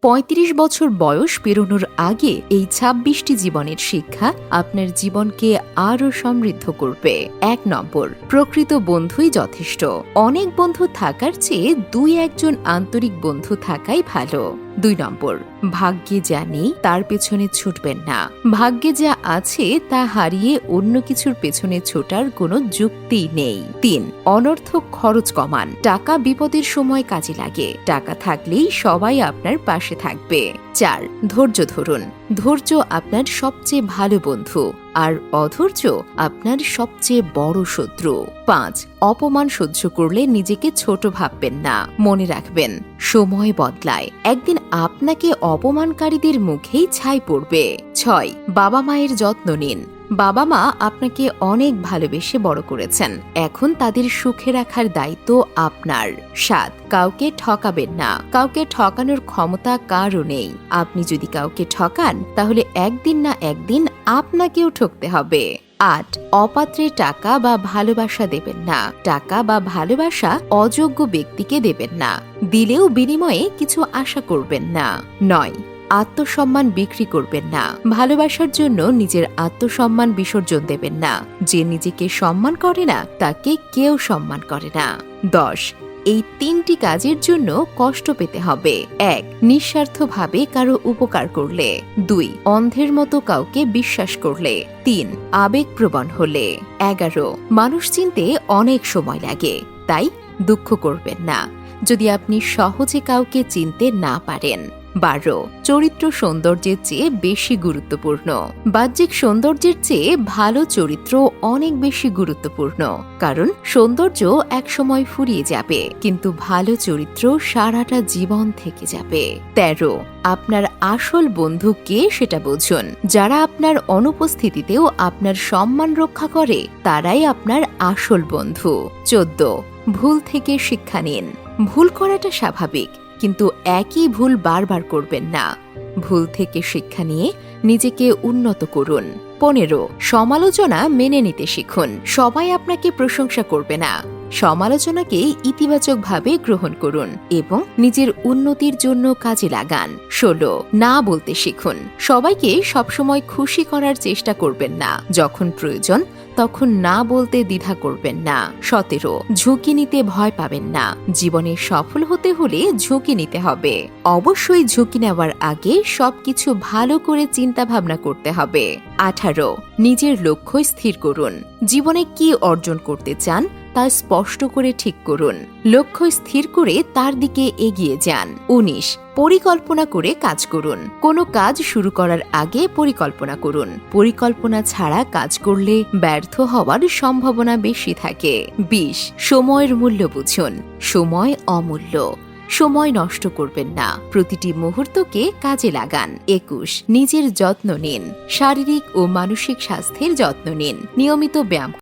৩৫ বছর বয়স পেরোনোর আগে এই ২৬টি জীবনের শিক্ষা আপনার জীবনকে আরও সমৃদ্ধ করবে। ১ নম্বর, প্রকৃত বন্ধুই যথেষ্ট। অনেক বন্ধু থাকার চেয়ে ২-১ জন আন্তরিক বন্ধু থাকাই ভালো। ২ নম্বর, ভাগ্যে যা নেই তার পেছনে ছুটবেন না। ভাগ্যে যা আছে তা হারিয়ে অন্য কিছুর পেছনে ছোটার কোনো যুক্তিই নেই। ৩, অনর্থক খরচ কমান। টাকা বিপদের সময় কাজে লাগে। টাকা থাকলেই সবাই আপনার পাশে থাকবে। ৪, ধৈর্য ধরুন। ধৈর্য আপনার সবচেয়ে ভালো বন্ধু, আর অধৈর্য আপনার সবচেয়ে বড় শত্রু। ৫, অপমান সহ্য করলে নিজেকে ছোট ভাববেন না। মনে রাখবেন, সময় বদলায়। একদিন আপনাকে অপমানকারীদের মুখেই ছাই পড়বে। ৬, বাবা মায়ের যত্ন নিন। বাবা মা আপনাকে অনেক ভালোবেসে বড় করেছেন, এখন তাদের সুখে রাখার দায়িত্ব আপনার। ৭, কাউকে ঠকাবেন না। কাউকে ঠকানোর ক্ষমতা কারও নেই। আপনি যদি কাউকে ঠকান তাহলে একদিন না একদিন আপনাকেও ঠকতে হবে। ৮, অপাত্রে টাকা বা ভালোবাসা দেবেন না। টাকা বা ভালোবাসা অযোগ্য ব্যক্তিকে দেবেন না। দিলেও বিনিময়ে কিছু আশা করবেন না। ৯, আত্মসম্মান বিক্রি করবেন না। ভালোবাসার জন্য নিজের আত্মসম্মান বিসর্জন দেবেন না। যে নিজেকে সম্মান করে না তাকে কেউ সম্মান করে না। ১০, এই ৩টি কাজের জন্য কষ্ট পেতে হবে। ১, নিঃস্বার্থভাবে কারো উপকার করলে। ২, অন্ধের মতো কাউকে বিশ্বাস করলে। ৩, আবেগপ্রবণ হলে। ১১, মানুষ চিনতে অনেক সময় লাগে, তাই দুঃখ করবেন না যদি আপনি সহজে কাউকে চিনতে না পারেন। ১২, চরিত্র সৌন্দর্যের চেয়ে বেশি গুরুত্বপূর্ণ। বাহ্যিক সৌন্দর্যের চেয়ে ভালো চরিত্র অনেক বেশি গুরুত্বপূর্ণ, কারণ সৌন্দর্য একসময় ফুরিয়ে যাবে, কিন্তু ভালো চরিত্র সারাটা জীবন থেকে যাবে। ১৩, আপনার আসল বন্ধু কে সেটা বুঝুন। যারা আপনার অনুপস্থিতিতেও আপনার সম্মান রক্ষা করে তারাই আপনার আসল বন্ধু। ১৪, ভুল থেকে শিক্ষা নিন। ভুল করাটা স্বাভাবিক, কিন্তু একই ভুল বারবার করবেন না। ভুল থেকে শিক্ষা নিয়ে নিজেকে উন্নত করুন। ১৫, সমালোচনা মেনে নিতে শিখুন। সবাই আপনাকে প্রশংসা করবে না। সমালোচনাকে ইতিবাচকভাবে গ্রহণ করুন এবং নিজের উন্নতির জন্য কাজে লাগান। ১৬, না বলতে শিখুন। সবাইকে সবসময় খুশি করার চেষ্টা করবেন না। যখন প্রয়োজন তখন না বলতে দ্বিধা করবেন না। ১৭, ঝুঁকি নিতে ভয় পাবেন না। জীবনে সফল হতে হলে ঝুঁকি নিতে হবে। অবশ্যই ঝুঁকি নেওয়ার আগে সবকিছু ভালো করে চিন্তা ভাবনা করতে হবে। ১৮, নিজের লক্ষ্য স্থির করুন। জীবনে কি অর্জন করতে চান তা স্পষ্ট করে ঠিক করুন। লক্ষ্য স্থির করে তার দিকে এগিয়ে যান। ১৯, পরিকল্পনা করে কাজ করুন। কোনো কাজ শুরু করার আগে পরিকল্পনা করুন। পরিকল্পনা ছাড়া কাজ করলে ব্যর্থ হওয়ার সম্ভাবনা বেশি থাকে। ২০, সময়ের মূল্য বুঝুন। সময় অমূল্য। সময় নষ্ট করবেন না, প্রতিটি মুহূর্তকে কাজে লাগান। ২১, নিজের যত্ন নিন। শারীরিক ও মানসিক স্বাস্থ্যের যত্ন নিন। নিয়মিত ব্যায়াম